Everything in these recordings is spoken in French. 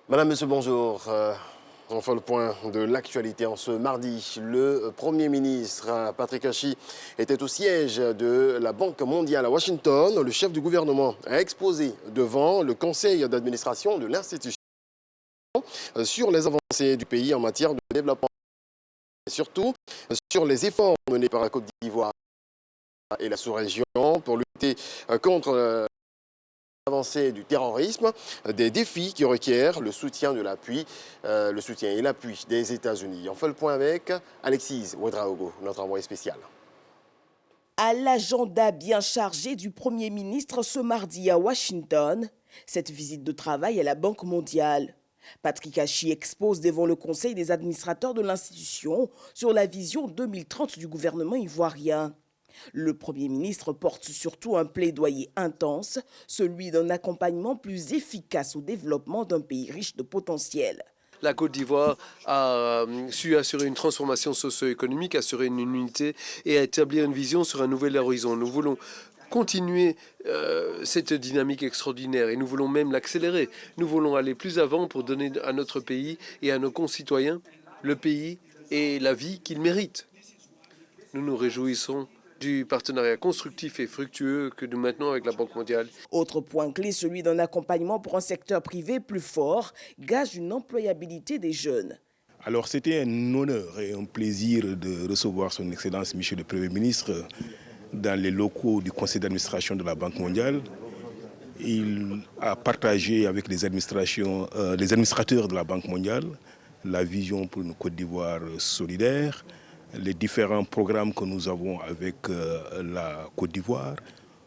Madame, Monsieur, bonjour. On fait le point de l'actualité en ce mardi. Le Premier ministre Patrick Hachi était au siège de la Banque mondiale à Washington. Le chef du gouvernement a exposé devant le conseil d'administration de l'institution sur les avancées du pays en matière de développement et surtout sur les efforts menés par la Côte d'Ivoire et la sous-région pour lutter contre l'avancée du terrorisme, des défis qui requièrent le soutien et l'appui des États-Unis. On fait le point avec Alexis Ouedraogo, notre envoyé spécial. À l'agenda bien chargé du Premier ministre ce mardi à Washington, cette visite de travail à la Banque mondiale. Patrick Hachi expose devant le Conseil des administrateurs de l'institution sur la vision 2030 du gouvernement ivoirien. Le Premier ministre porte surtout un plaidoyer intense, celui d'un accompagnement plus efficace au développement d'un pays riche de potentiel. La Côte d'Ivoire a su assurer une transformation socio-économique, assurer une unité et établir une vision sur un nouvel horizon. Nous voulons continuer cette dynamique extraordinaire et nous voulons même l'accélérer. Nous voulons aller plus avant pour donner à notre pays et à nos concitoyens le pays et la vie qu'ils méritent. Nous nous réjouissons du partenariat constructif et fructueux que nous maintenons avec la Banque mondiale. Autre point clé, celui d'un accompagnement pour un secteur privé plus fort, gage une employabilité des jeunes. Alors c'était un honneur et un plaisir de recevoir son Excellence Monsieur le Premier ministre dans les locaux du conseil d'administration de la Banque mondiale. Il a partagé avec les administrateurs de la Banque mondiale la vision pour une Côte d'Ivoire solidaire, les différents programmes que nous avons avec la Côte d'Ivoire,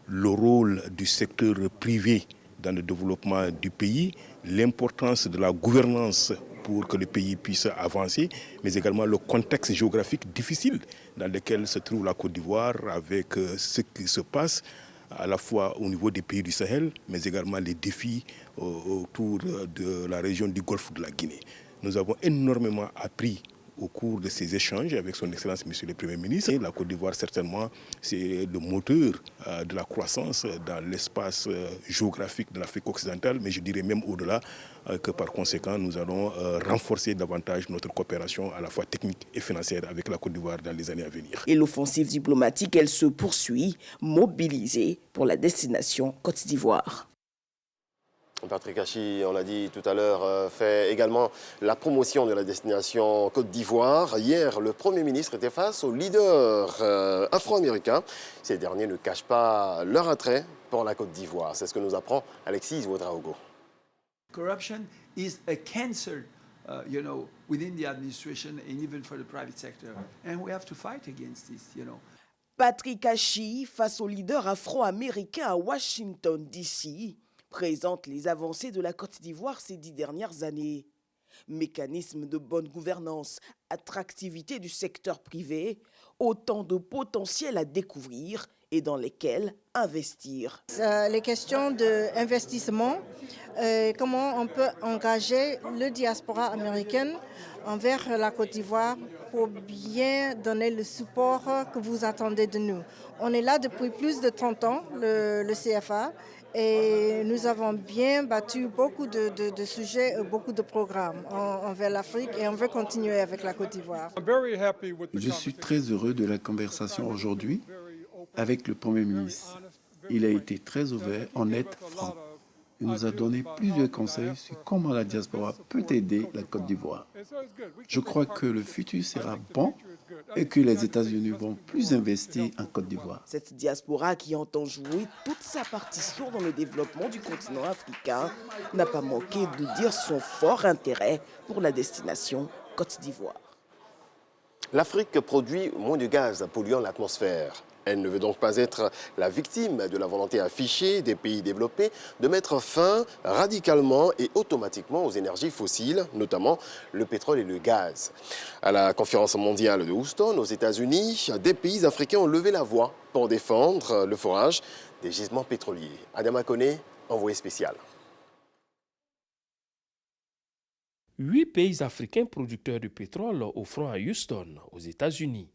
le rôle du secteur privé dans le développement du pays, l'importance de la gouvernance pour que le pays puisse avancer, mais également le contexte géographique difficile dans lequel se trouve la Côte d'Ivoire avec ce qui se passe à la fois au niveau des pays du Sahel, mais également les défis autour de la région du Golfe de la Guinée. Nous avons énormément appris au cours de ces échanges avec son Excellence Monsieur le Premier ministre. La Côte d'Ivoire, certainement, c'est le moteur de la croissance dans l'espace géographique de l'Afrique occidentale, mais je dirais même au-delà que par conséquent, nous allons renforcer davantage notre coopération à la fois technique et financière avec la Côte d'Ivoire dans les années à venir. Et l'offensive diplomatique, elle se poursuit, mobilisée pour la destination Côte d'Ivoire. Patrick Hachi, on l'a dit tout à l'heure, fait également la promotion de la destination Côte d'Ivoire. Hier, le Premier ministre était face aux leaders afro-américains. Ces derniers ne cachent pas leur attrait pour la Côte d'Ivoire. C'est ce que nous apprend Alexis Ouedraogo. Corruption is a cancer, within the administration and even for the private sector. And we have to fight against this, Patrick Hachi, face aux leaders afro-américains à Washington, D.C., présente les avancées de la Côte d'Ivoire ces 10 dernières années. Mécanisme de bonne gouvernance, attractivité du secteur privé, autant de potentiel à découvrir et dans lesquels investir. Les questions d'investissement, comment on peut engager le diaspora américaine envers la Côte d'Ivoire pour bien donner le support que vous attendez de nous. On est là depuis plus de 30 ans, le CFA, et nous avons bien battu beaucoup de sujets, beaucoup de programmes envers l'Afrique et on veut continuer avec la Côte d'Ivoire. Je suis très heureux de la conversation aujourd'hui avec le Premier ministre. Il a été très ouvert, honnête, franc. Il nous a donné plusieurs conseils sur comment la diaspora peut aider la Côte d'Ivoire. Je crois que le futur sera bon et que les États-Unis vont plus investir en Côte d'Ivoire. Cette diaspora qui entend jouer toute sa partition dans le développement du continent africain n'a pas manqué de dire son fort intérêt pour la destination Côte d'Ivoire. L'Afrique produit moins de gaz polluant l'atmosphère. Elle ne veut donc pas être la victime de la volonté affichée des pays développés de mettre fin radicalement et automatiquement aux énergies fossiles, notamment le pétrole et le gaz. À la conférence mondiale de Houston, aux États-Unis, des pays africains ont levé la voix pour défendre le forage des gisements pétroliers. Adama Kone, envoyé spécial. 8 pays africains producteurs de pétrole au front à Houston, aux États-Unis.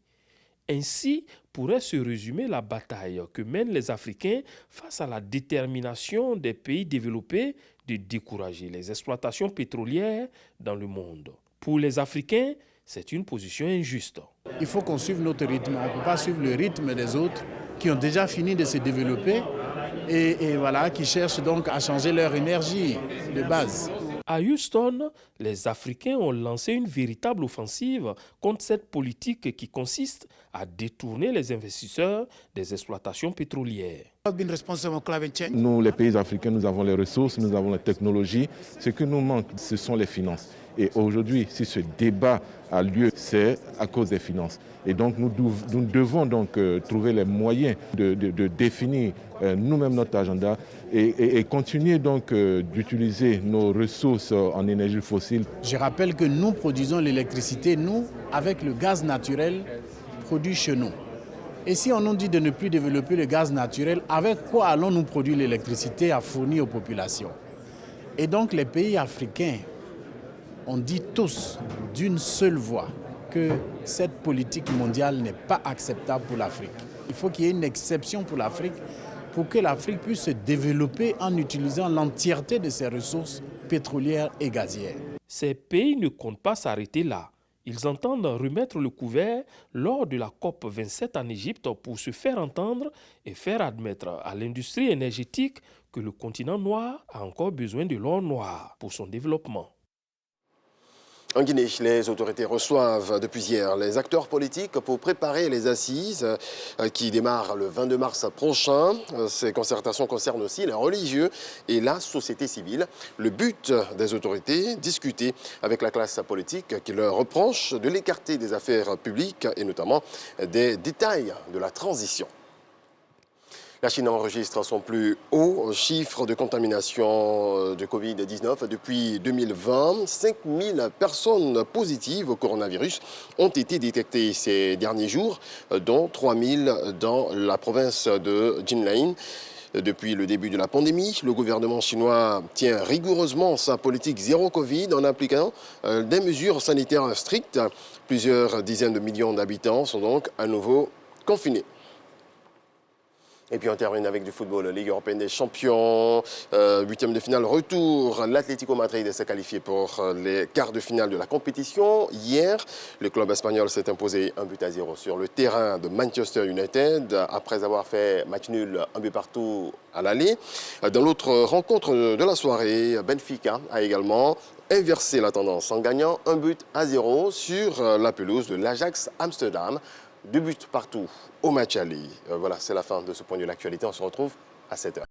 Ainsi pourrait se résumer la bataille que mènent les Africains face à la détermination des pays développés de décourager les exploitations pétrolières dans le monde. Pour les Africains, c'est une position injuste. Il faut qu'on suive notre rythme. On ne peut pas suivre le rythme des autres qui ont déjà fini de se développer et voilà, qui cherchent donc à changer leur énergie de base. À Houston, les Africains ont lancé une véritable offensive contre cette politique qui consiste à détourner les investisseurs des exploitations pétrolières. Nous, les pays africains, nous avons les ressources, nous avons la technologie. Ce qui nous manque, ce sont les finances. Et aujourd'hui, si ce débat a lieu, c'est à cause des finances. Et donc, nous devons donc trouver les moyens de définir nous-mêmes notre agenda et continuer donc d'utiliser nos ressources en énergie fossile. Je rappelle que nous produisons l'électricité, nous, avec le gaz naturel produit chez nous. Et si on nous dit de ne plus développer le gaz naturel, avec quoi allons-nous produire l'électricité à fournir aux populations? Et donc les pays africains ont dit tous d'une seule voix que cette politique mondiale n'est pas acceptable pour l'Afrique. Il faut qu'il y ait une exception pour l'Afrique pour que l'Afrique puisse se développer en utilisant l'entièreté de ses ressources pétrolières et gazières. Ces pays ne comptent pas s'arrêter là. Ils entendent remettre le couvert lors de la COP 27 en Égypte pour se faire entendre et faire admettre à l'industrie énergétique que le continent noir a encore besoin de l'or noir pour son développement. En Guinée, les autorités reçoivent depuis hier les acteurs politiques pour préparer les assises qui démarrent le 22 mars prochain. Ces concertations concernent aussi les religieux et la société civile. Le but des autorités, discuter avec la classe politique qui leur reproche de l'écarter des affaires publiques et notamment des détails de la transition. La Chine enregistre son plus haut chiffre de contamination de Covid-19 depuis 2020. 5000 personnes positives au coronavirus ont été détectées ces derniers jours, dont 3000 dans la province de Jinling. Depuis le début de la pandémie, le gouvernement chinois tient rigoureusement sa politique zéro Covid en appliquant des mesures sanitaires strictes. Plusieurs dizaines de millions d'habitants sont donc à nouveau confinés. Et puis on termine avec du football, Ligue européenne des champions, huitième de finale retour. L'Atlético Madrid s'est qualifié pour les quarts de finale de la compétition. Hier, le club espagnol s'est imposé 1-0 sur le terrain de Manchester United après avoir fait match nul 1 partout à l'aller. Dans l'autre rencontre de la soirée, Benfica a également inversé la tendance en gagnant 1-0 sur la pelouse de l'Ajax Amsterdam. 2 buts partout au match aller. Voilà, c'est la fin de ce point de l'actualité. On se retrouve à 7h.